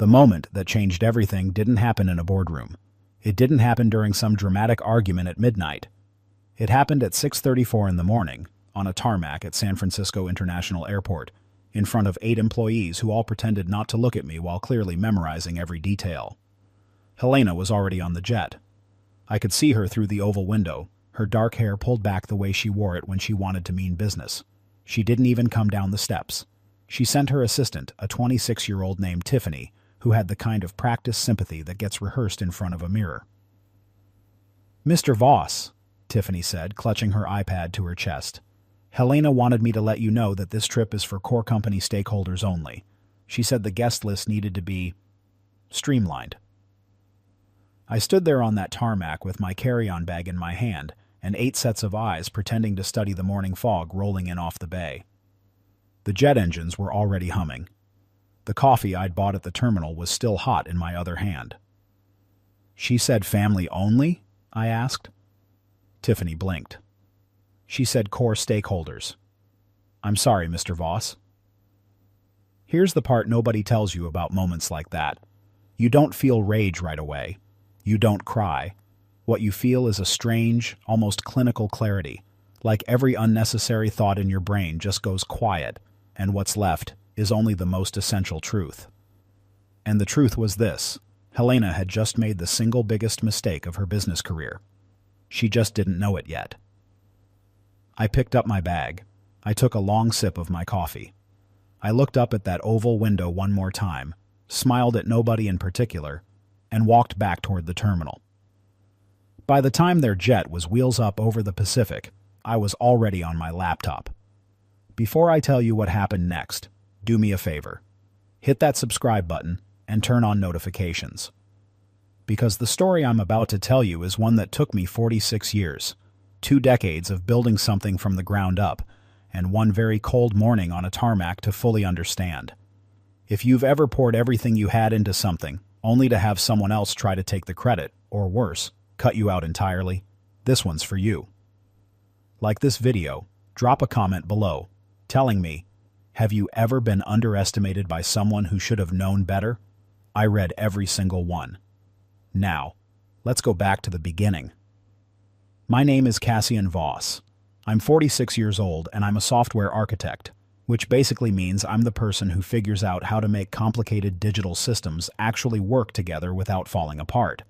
The moment that changed everything didn't happen in a boardroom. It didn't happen during some dramatic argument at midnight. It happened at 6:34 in the morning, on a tarmac at San Francisco International Airport, in front of 8 employees who all pretended not to look at me while clearly memorizing every detail. Helena was already on the jet. I could see her through the oval window, her dark hair pulled back the way she wore it when she wanted to mean business. She didn't even come down the steps. She sent her assistant, a 26-year-old named Tiffany, who had the kind of practiced sympathy that gets rehearsed in front of a mirror. "Mr. Voss," Tiffany said, clutching her iPad to her chest. "Helena wanted me to let you know that this trip is for core company stakeholders only. She said the guest list needed to be streamlined." I stood there on that tarmac with my carry-on bag in my hand and 8 sets of eyes pretending to study the morning fog rolling in off the bay. The jet engines were already humming. The coffee I'd bought at the terminal was still hot in my other hand. "She said family only?" I asked. Tiffany blinked. "She said core stakeholders." "I'm sorry, Mr. Voss." Here's the part nobody tells you about moments like that. You don't feel rage right away. You don't cry. What you feel is a strange, almost clinical clarity, like every unnecessary thought in your brain just goes quiet, and what's left is only the most essential truth. And the truth was this: Helena had just made the single biggest mistake of her business career. She just didn't know it yet. I picked up my bag. I took a long sip of my coffee. I looked up at that oval window one more time, smiled at nobody in particular, and walked back toward the terminal. By the time their jet was wheels up over the Pacific, I was already on my laptop. Before I tell you what happened next, do me a favor. Hit that subscribe button and turn on notifications. Because the story I'm about to tell you is one that took me 46 years, 2 decades of building something from the ground up, and one very cold morning on a tarmac to fully understand. If you've ever poured everything you had into something, only to have someone else try to take the credit, or worse, cut you out entirely, this one's for you. Like this video, drop a comment below, telling me, have you ever been underestimated by someone who should have known better? I read every single one. Now, let's go back to the beginning. My name is Cassian Voss. I'm 46 years old and I'm a software architect, which basically means I'm the person who figures out how to make complicated digital systems actually work together without falling apart.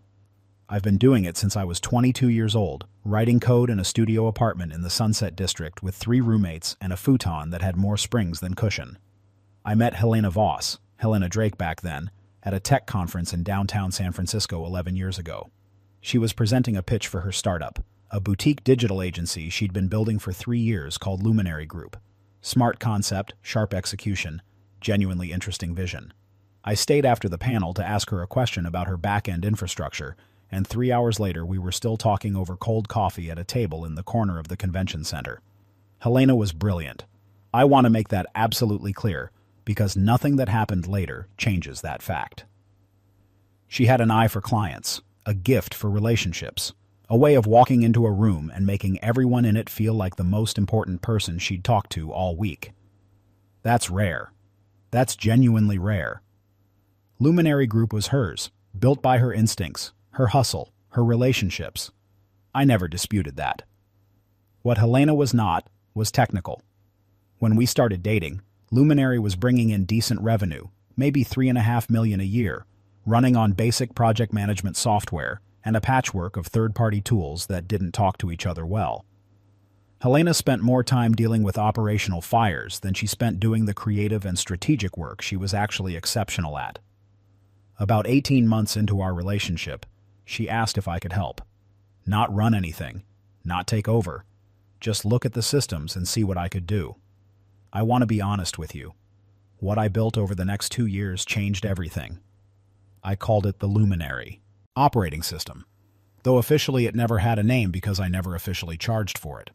I've been doing it since I was 22 years old, writing code in a studio apartment in the Sunset District with 3 roommates and a futon that had more springs than cushion. I met Helena Voss, Helena Drake back then, at a tech conference in downtown San Francisco 11 years ago. She was presenting a pitch for her startup, a boutique digital agency she'd been building for 3 years called Luminary Group. Smart concept, sharp execution, genuinely interesting vision. I stayed after the panel to ask her a question about her back-end infrastructure, and 3 hours later we were still talking over cold coffee at a table in the corner of the convention center. Helena was brilliant. I want to make that absolutely clear, because nothing that happened later changes that fact. She had an eye for clients, a gift for relationships, a way of walking into a room and making everyone in it feel like the most important person she'd talked to all week. That's rare. That's genuinely rare. Luminary Group was hers, built by her instincts, her hustle, her relationships. I never disputed that. What Helena was not was technical. When we started dating, Luminary was bringing in decent revenue, maybe $3.5 million a year, running on basic project management software and a patchwork of third-party tools that didn't talk to each other well. Helena spent more time dealing with operational fires than she spent doing the creative and strategic work she was actually exceptional at. About 18 months into our relationship, she asked if I could help. Not run anything, not take over, just look at the systems and see what I could do. I want to be honest with you. What I built over the next 2 years changed everything. I called it the Luminary operating system, though officially it never had a name because I never officially charged for it.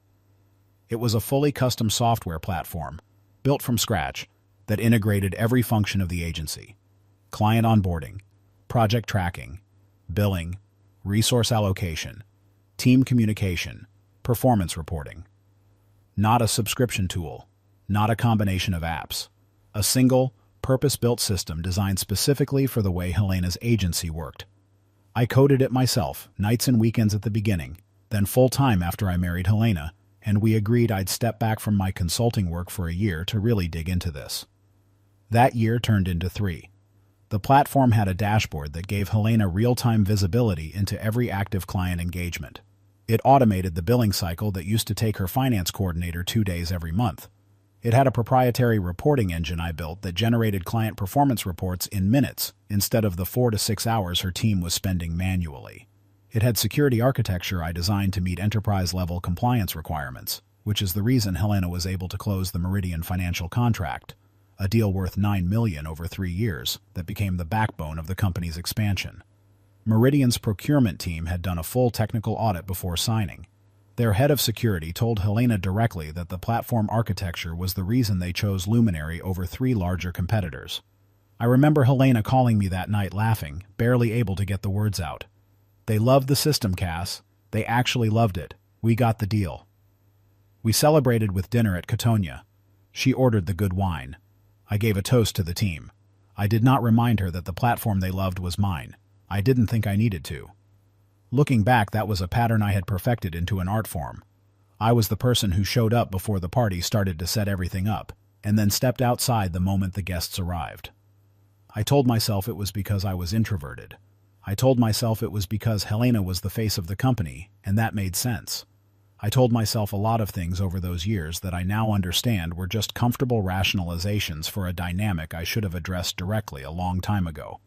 It was a fully custom software platform, built from scratch, that integrated every function of the agency: client onboarding, project tracking, billing, resource allocation, team communication, performance reporting. Not a subscription tool, not a combination of apps. A single, purpose-built system designed specifically for the way Helena's agency worked. I coded it myself, nights and weekends at the beginning, then full-time after I married Helena, and we agreed I'd step back from my consulting work for a year to really dig into this. That year turned into 3. The platform had a dashboard that gave Helena real-time visibility into every active client engagement. It automated the billing cycle that used to take her finance coordinator 2 days every month. It had a proprietary reporting engine I built that generated client performance reports in minutes instead of the 4 to 6 hours her team was spending manually. It had security architecture I designed to meet enterprise-level compliance requirements, which is the reason Helena was able to close the Meridian financial contract, a deal worth $9 million over 3 years that became the backbone of the company's expansion. Meridian's procurement team had done a full technical audit before signing. Their head of security told Helena directly that the platform architecture was the reason they chose Luminary over 3 larger competitors. I remember Helena calling me that night laughing, barely able to get the words out. "They loved the system, Cass. They actually loved it. We got the deal." We celebrated with dinner at Cotonia. She ordered the good wine. I gave a toast to the team. I did not remind her that the platform they loved was mine. I didn't think I needed to. Looking back, that was a pattern I had perfected into an art form. I was the person who showed up before the party started to set everything up, and then stepped outside the moment the guests arrived. I told myself it was because I was introverted. I told myself it was because Helena was the face of the company, and that made sense. I told myself a lot of things over those years that I now understand were just comfortable rationalizations for a dynamic I should have addressed directly a long time ago.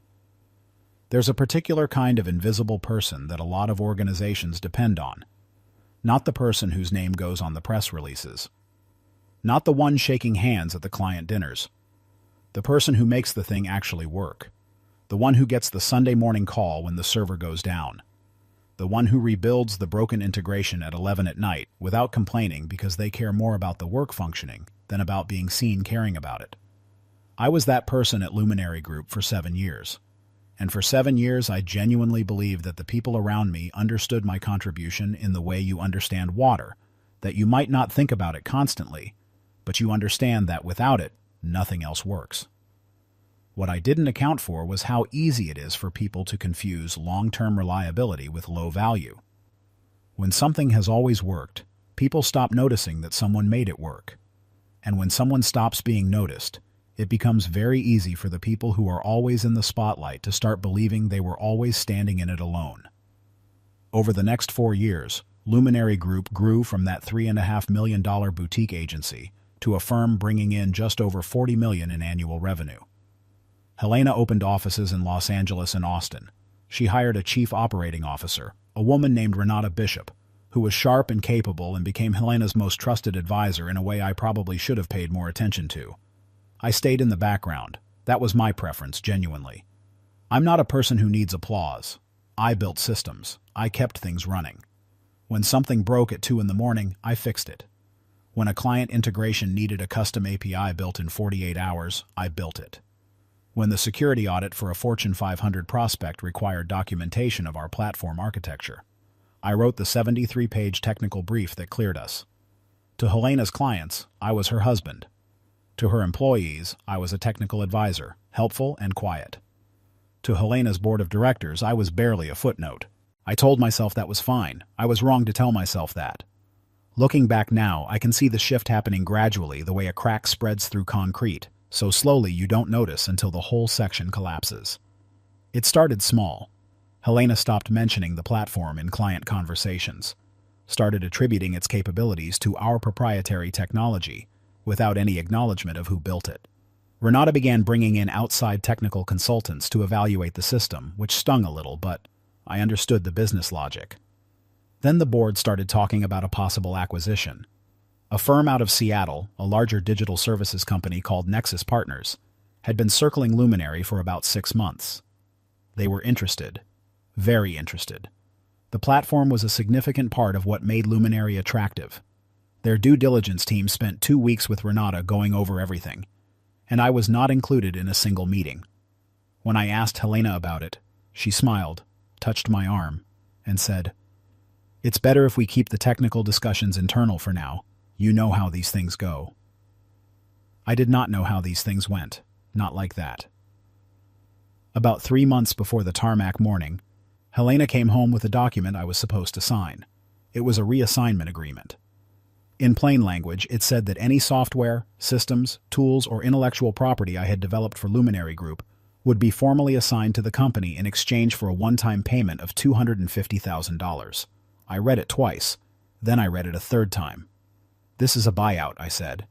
There's a particular kind of invisible person that a lot of organizations depend on. Not the person whose name goes on the press releases. Not the one shaking hands at the client dinners. The person who makes the thing actually work. The one who gets the Sunday morning call when the server goes down. The one who rebuilds the broken integration at 11 at night without complaining because they care more about the work functioning than about being seen caring about it. I was that person at Luminary Group for 7 years. And for 7 years, I genuinely believed that the people around me understood my contribution in the way you understand water, that you might not think about it constantly, but you understand that without it, nothing else works. What I didn't account for was how easy it is for people to confuse long-term reliability with low value. When something has always worked, people stop noticing that someone made it work. And when someone stops being noticed, it becomes very easy for the people who are always in the spotlight to start believing they were always standing in it alone. Over the next 4 years, Luminary Group grew from that $3.5 million boutique agency to a firm bringing in just over $40 million in annual revenue. Helena opened offices in Los Angeles and Austin. She hired a chief operating officer, a woman named Renata Bishop, who was sharp and capable and became Helena's most trusted advisor in a way I probably should have paid more attention to. I stayed in the background. That was my preference, genuinely. I'm not a person who needs applause. I built systems. I kept things running. When something broke at 2 in the morning, I fixed it. When a client integration needed a custom API built in 48 hours, I built it. When the security audit for a Fortune 500 prospect required documentation of our platform architecture, I wrote the 73-page technical brief that cleared us. To Helena's clients, I was her husband. To her employees, I was a technical advisor, helpful and quiet. To Helena's board of directors, I was barely a footnote. I told myself that was fine. I was wrong to tell myself that. Looking back now, I can see the shift happening gradually the way a crack spreads through concrete, so slowly you don't notice until the whole section collapses. It started small. Helena stopped mentioning the platform in client conversations, started attributing its capabilities to our proprietary technology, without any acknowledgement of who built it. Renata began bringing in outside technical consultants to evaluate the system, which stung a little, but I understood the business logic. Then the board started talking about a possible acquisition. A firm out of Seattle, a larger digital services company called Nexus Partners, had been circling Luminary for about 6 months. They were interested. Very interested. The platform was a significant part of what made Luminary attractive. Their due diligence team spent 2 weeks with Renata going over everything, and I was not included in a single meeting. When I asked Helena about it, she smiled, touched my arm, and said, "It's better if we keep the technical discussions internal for now. You know how these things go." I did not know how these things went. Not like that. About 3 months before the tarmac morning, Helena came home with a document I was supposed to sign. It was a reassignment agreement. In plain language, it said that any software, systems, tools, or intellectual property I had developed for Luminary Group would be formally assigned to the company in exchange for a one-time payment of $250,000. I read it twice, then I read it a third time. "This is a buyout," I said.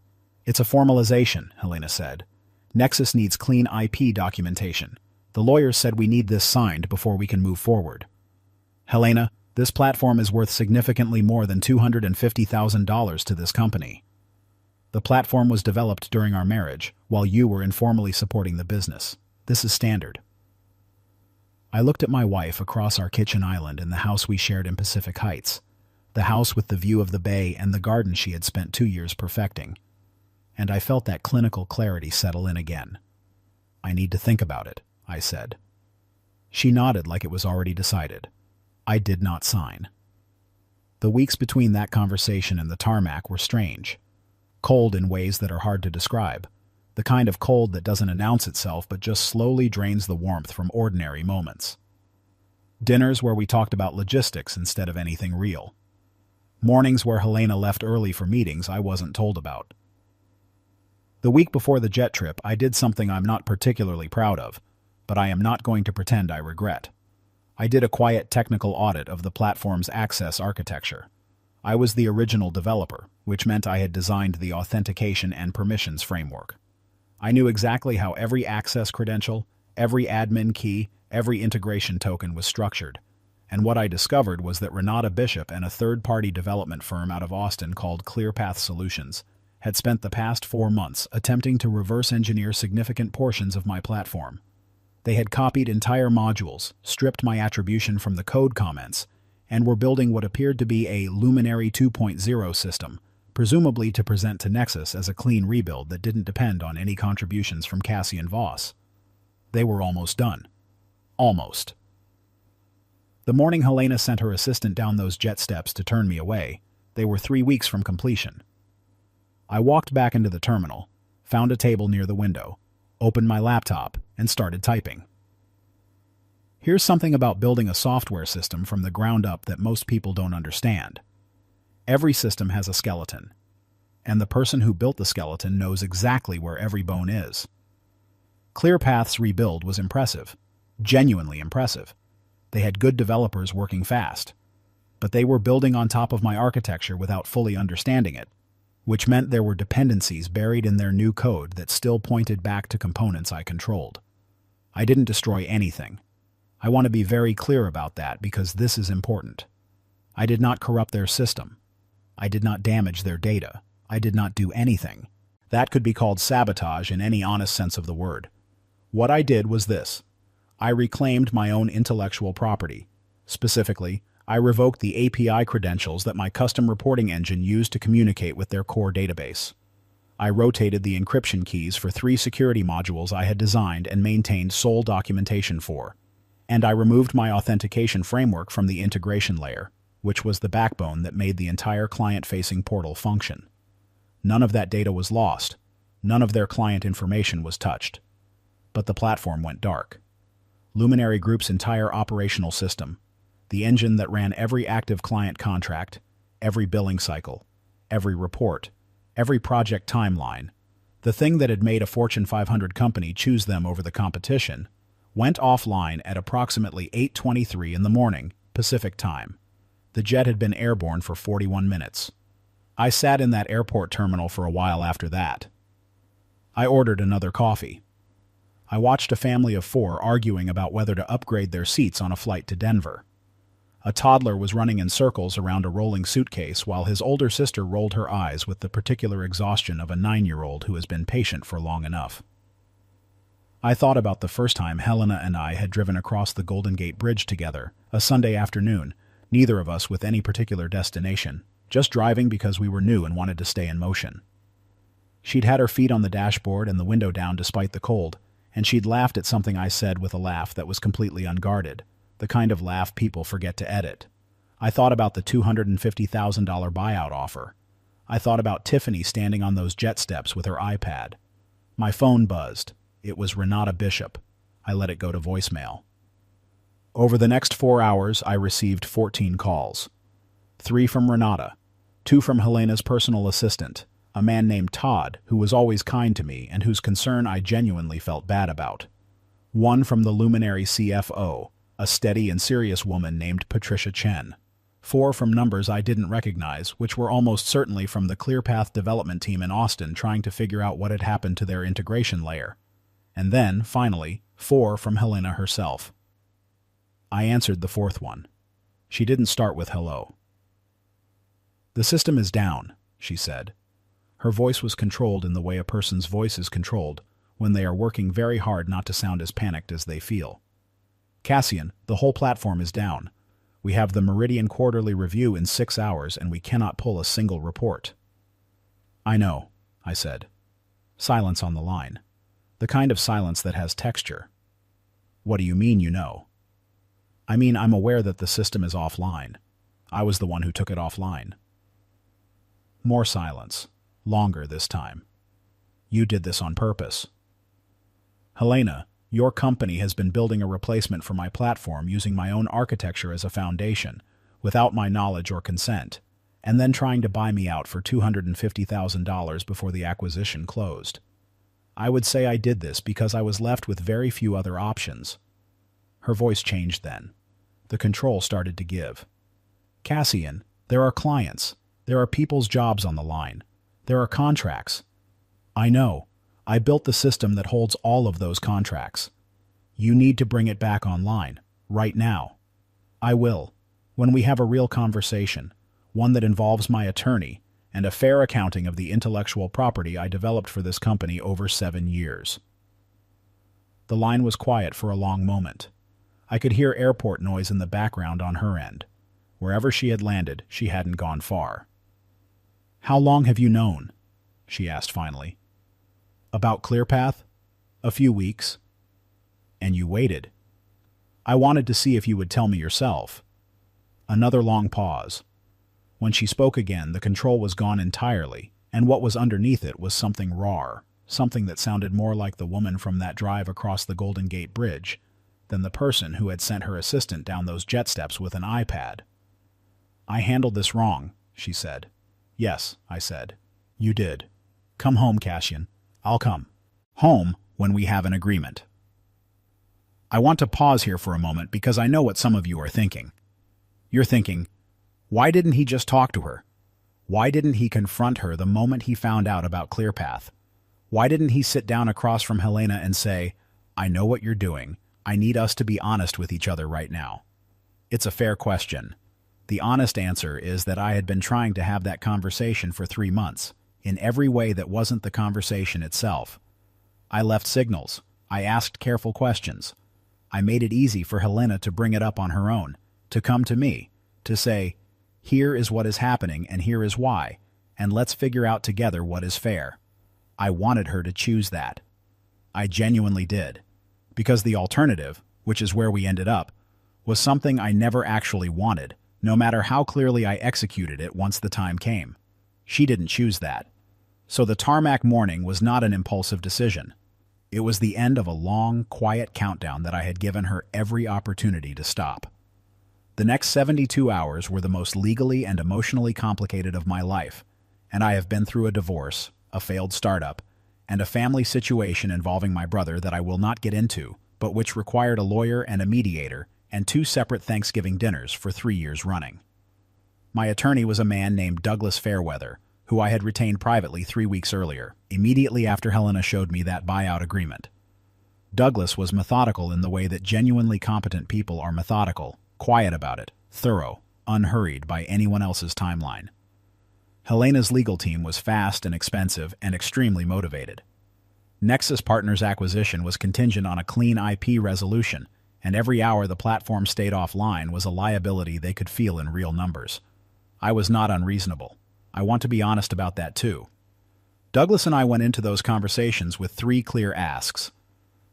"It's a formalization," Helena said. "Nexus needs clean IP documentation. The lawyers said we need this signed before we can move forward." "Helena, this platform is worth significantly more than $250,000 to this company. The platform was developed during our marriage, while you were informally supporting the business. This is standard." I looked at my wife across our kitchen island in the house we shared in Pacific Heights, the house with the view of the bay and the garden she had spent 2 years perfecting, and I felt that clinical clarity settle in again. "I need to think about it," I said. She nodded like it was already decided. I did not sign. The weeks between that conversation and the tarmac were strange. Cold in ways that are hard to describe. The kind of cold that doesn't announce itself but just slowly drains the warmth from ordinary moments. Dinners where we talked about logistics instead of anything real. Mornings where Helena left early for meetings I wasn't told about. The week before the jet trip, I did something I'm not particularly proud of, but I am not going to pretend I regret. I did a quiet technical audit of the platform's access architecture. I was the original developer, which meant I had designed the authentication and permissions framework. I knew exactly how every access credential, every admin key, every integration token was structured. And what I discovered was that Renata Bishop and a third-party development firm out of Austin called ClearPath Solutions had spent the past 4 months attempting to reverse engineer significant portions of my platform. They had copied entire modules, stripped my attribution from the code comments, and were building what appeared to be a Luminary 2.0 system, presumably to present to Nexus as a clean rebuild that didn't depend on any contributions from Cassian Voss. They were almost done. Almost. The morning Helena sent her assistant down those jet steps to turn me away, they were 3 weeks from completion. I walked back into the terminal, found a table near the window, opened my laptop, and started typing. Here's something about building a software system from the ground up that most people don't understand. Every system has a skeleton, and the person who built the skeleton knows exactly where every bone is. ClearPath's rebuild was impressive, genuinely impressive. They had good developers working fast, but they were building on top of my architecture without fully understanding it, which meant there were dependencies buried in their new code that still pointed back to components I controlled. I didn't destroy anything. I want to be very clear about that because this is important. I did not corrupt their system. I did not damage their data. I did not do anything. That could be called sabotage in any honest sense of the word. What I did was this. I reclaimed my own intellectual property. Specifically, I revoked the API credentials that my custom reporting engine used to communicate with their core database. I rotated the encryption keys for 3 security modules I had designed and maintained sole documentation for. And I removed my authentication framework from the integration layer, which was the backbone that made the entire client-facing portal function. None of that data was lost. None of their client information was touched. But the platform went dark. Luminary Group's entire operational system, the engine that ran every active client contract, every billing cycle, every report, every project timeline, the thing that had made a Fortune 500 company choose them over the competition, went offline at approximately 8:23 in the morning, Pacific time. The jet had been airborne for 41 minutes. I sat in that airport terminal for a while after that. I ordered another coffee. I watched a family of 4 arguing about whether to upgrade their seats on a flight to Denver. A toddler was running in circles around a rolling suitcase while his older sister rolled her eyes with the particular exhaustion of a 9-year-old who has been patient for long enough. I thought about the first time Helena and I had driven across the Golden Gate Bridge together, a Sunday afternoon, neither of us with any particular destination, just driving because we were new and wanted to stay in motion. She'd had her feet on the dashboard and the window down despite the cold, and she'd laughed at something I said with a laugh that was completely unguarded, the kind of laugh people forget to edit. I thought about the $250,000 buyout offer. I thought about Tiffany standing on those jet steps with her iPad. My phone buzzed. It was Renata Bishop. I let it go to voicemail. Over the next 4 hours, I received 14 calls. 3 from Renata, 2 from Helena's personal assistant, a man named Todd, who was always kind to me and whose concern I genuinely felt bad about. 1 from the Luminary CFO, a steady and serious woman named Patricia Chen. 4 from numbers I didn't recognize, which were almost certainly from the ClearPath development team in Austin trying to figure out what had happened to their integration layer. And then, finally, 4 from Helena herself. I answered the 4th one. She didn't start with hello. "The system is down," she said. Her voice was controlled in the way a person's voice is controlled when they are working very hard not to sound as panicked as they feel. "Cassian, the whole platform is down. We have the Meridian quarterly review in 6 hours and we cannot pull a single report." "I know," I said. Silence on the line. The kind of silence that has texture. "What do you mean you know?" "I mean, I'm aware that the system is offline. I was the one who took it offline." More silence. Longer this time. "You did this on purpose." "Helena, your company has been building a replacement for my platform using my own architecture as a foundation, without my knowledge or consent, and then trying to buy me out for $250,000 before the acquisition closed. I would say I did this because I was left with very few other options." Her voice changed then. The control started to give. "Cassian, there are clients. There are people's jobs on the line. There are contracts. I know. I built the system that holds all of those contracts. You need to bring it back online, right now. I will, when we have a real conversation, one that involves my attorney, and a fair accounting of the intellectual property I developed for this company over 7 years." The line was quiet for a long moment. I could hear airport noise in the background on her end. Wherever she had landed, she hadn't gone far. "How long have you known?" she asked finally. "About ClearPath? A few weeks." "And you waited." "I wanted to see if you would tell me yourself." Another long pause. When she spoke again, the control was gone entirely, and what was underneath it was something raw, something that sounded more like the woman from that drive across the Golden Gate Bridge than the person who had sent her assistant down those jet steps with an iPad. "I handled this wrong," she said. "Yes," I said. "You did. Come home, Cassian. I'll come. Home when we have an agreement." I want to pause here for a moment because I know what some of you are thinking. You're thinking, why didn't he just talk to her? Why didn't he confront her the moment he found out about ClearPath? Why didn't he sit down across from Helena and say, "I know what you're doing. I need us to be honest with each other right now"? It's a fair question. The honest answer is that I had been trying to have that conversation for 3 months, in every way that wasn't the conversation itself. I left signals. I asked careful questions. I made it easy for Helena to bring it up on her own, to come to me, to say, "Here is what is happening and here is why, and let's figure out together what is fair." I wanted her to choose that. I genuinely did. Because the alternative, which is where we ended up, was something I never actually wanted, no matter how clearly I executed it once the time came. She didn't choose that. So the tarmac morning was not an impulsive decision. It was the end of a long, quiet countdown that I had given her every opportunity to stop. The next 72 hours were the most legally and emotionally complicated of my life, and I have been through a divorce, a failed startup, and a family situation involving my brother that I will not get into, but which required a lawyer and a mediator and 2 separate Thanksgiving dinners for 3 years running. My attorney was a man named Douglas Fairweather, who I had retained privately 3 weeks earlier, immediately after Helena showed me that buyout agreement. Douglas was methodical in the way that genuinely competent people are methodical, quiet about it, thorough, unhurried by anyone else's timeline. Helena's legal team was fast and expensive and extremely motivated. Nexus Partners' acquisition was contingent on a clean IP resolution, and every hour the platform stayed offline was a liability they could feel in real numbers. I was not unreasonable. I want to be honest about that too. Douglas and I went into those conversations with 3 clear asks.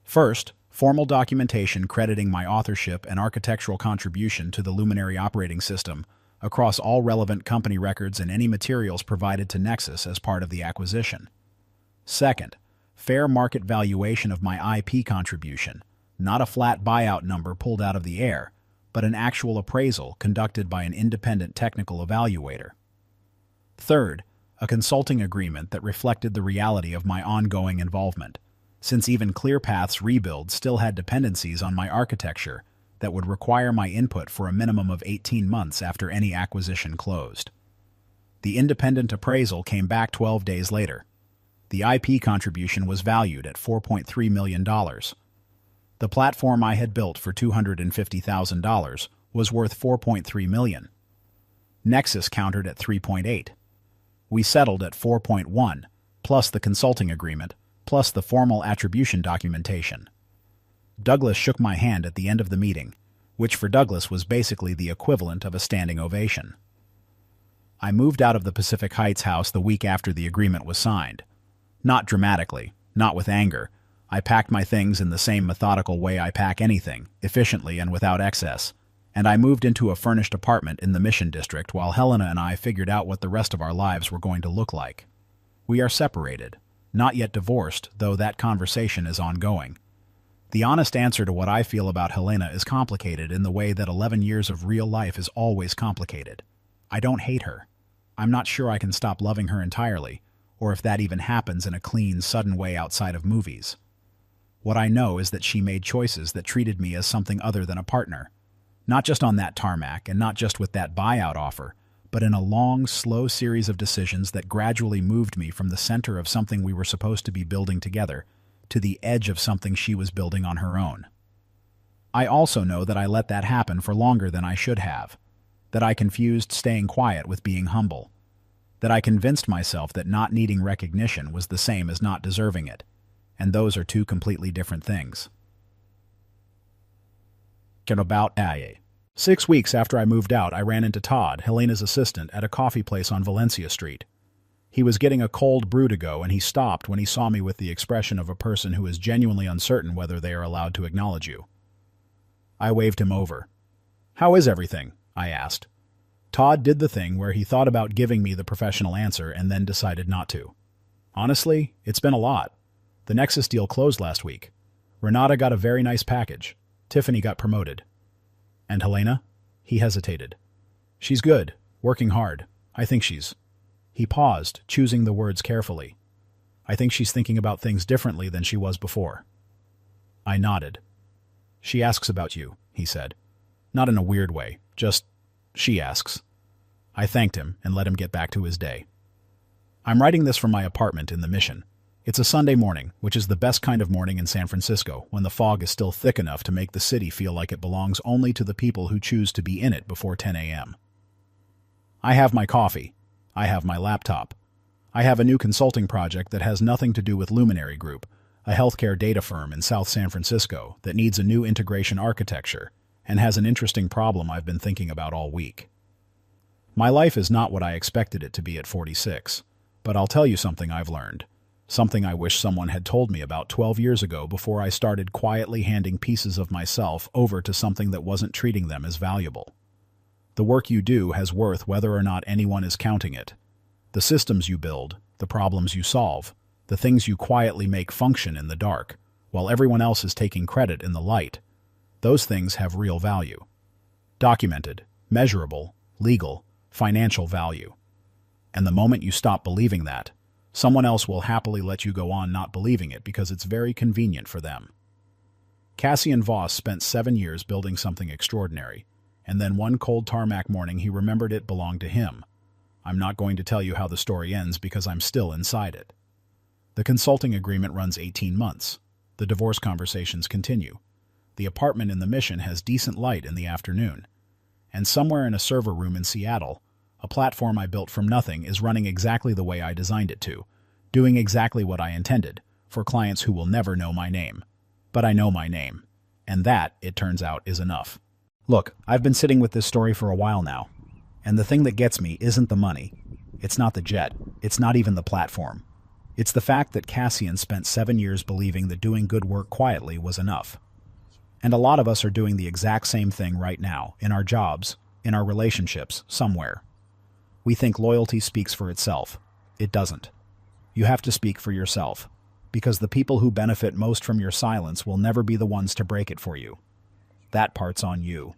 First, formal documentation crediting my authorship and architectural contribution to the Luminary operating system across all relevant company records and any materials provided to Nexus as part of the acquisition. Second, fair market valuation of my IP contribution, not a flat buyout number pulled out of the air, but an actual appraisal conducted by an independent technical evaluator. Third, a consulting agreement that reflected the reality of my ongoing involvement, since even ClearPath's rebuild still had dependencies on my architecture that would require my input for a minimum of 18 months after any acquisition closed. The independent appraisal came back 12 days later. The IP contribution was valued at $4.3 million. The platform I had built for $250,000 was worth $4.3 million. Nexus countered at $3.8. We settled at $4.1, plus the consulting agreement, plus the formal attribution documentation. Douglas shook my hand at the end of the meeting, which for Douglas was basically the equivalent of a standing ovation. I moved out of the Pacific Heights house the week after the agreement was signed. Not dramatically, not with anger. I packed my things in the same methodical way I pack anything, efficiently and without excess, and I moved into a furnished apartment in the Mission District while Helena and I figured out what the rest of our lives were going to look like. We are separated, not yet divorced, though that conversation is ongoing. The honest answer to what I feel about Helena is complicated in the way that 11 years of real life is always complicated. I don't hate her. I'm not sure I can stop loving her entirely, or if that even happens in a clean, sudden way outside of movies. What I know is that she made choices that treated me as something other than a partner. Not just on that tarmac and not just with that buyout offer, but in a long, slow series of decisions that gradually moved me from the center of something we were supposed to be building together to the edge of something she was building on her own. I also know that I let that happen for longer than I should have, that I confused staying quiet with being humble, that I convinced myself that not needing recognition was the same as not deserving it, and those are two completely different things. About 6 weeks after I moved out, I ran into Todd, Helena's assistant, at a coffee place on Valencia Street. He was getting a cold brew to go, and he stopped when he saw me with the expression of a person who is genuinely uncertain whether they are allowed to acknowledge you. I waved him over. "How is everything?" I asked. Todd did the thing where he thought about giving me the professional answer and then decided not to. "Honestly, it's been a lot. The Nexus deal closed last week. Renata got a very nice package. Tiffany got promoted. And Helena?" He hesitated. "She's good, working hard. I think she's..." He paused, choosing the words carefully. "I think she's thinking about things differently than she was before." I nodded. "She asks about you," he said. "Not in a weird way, just, she asks." I thanked him and let him get back to his day. I'm writing this from my apartment in the Mission. It's a Sunday morning, which is the best kind of morning in San Francisco, when the fog is still thick enough to make the city feel like it belongs only to the people who choose to be in it before 10 a.m. I have my coffee. I have my laptop. I have a new consulting project that has nothing to do with Luminary Group, a healthcare data firm in South San Francisco that needs a new integration architecture and has an interesting problem I've been thinking about all week. My life is not what I expected it to be at 46, but I'll tell you something I've learned. Something I wish someone had told me about 12 years ago before I started quietly handing pieces of myself over to something that wasn't treating them as valuable. The work you do has worth whether or not anyone is counting it. The systems you build, the problems you solve, the things you quietly make function in the dark, while everyone else is taking credit in the light, those things have real value. Documented, measurable, legal, financial value. And the moment you stop believing that, someone else will happily let you go on not believing it because it's very convenient for them. Cassian Voss spent 7 years building something extraordinary, and then one cold tarmac morning he remembered it belonged to him. I'm not going to tell you how the story ends because I'm still inside it. The consulting agreement runs 18 months. The divorce conversations continue. The apartment in the Mission has decent light in the afternoon. And somewhere in a server room in Seattle, a platform I built from nothing is running exactly the way I designed it to, doing exactly what I intended, for clients who will never know my name. But I know my name. And that, it turns out, is enough. Look, I've been sitting with this story for a while now. And the thing that gets me isn't the money. It's not the jet. It's not even the platform. It's the fact that Cassian spent 7 years believing that doing good work quietly was enough. And a lot of us are doing the exact same thing right now, in our jobs, in our relationships, somewhere. We think loyalty speaks for itself. It doesn't. You have to speak for yourself. because the people who benefit most from your silence will never be the ones to break it for you. That part's on you.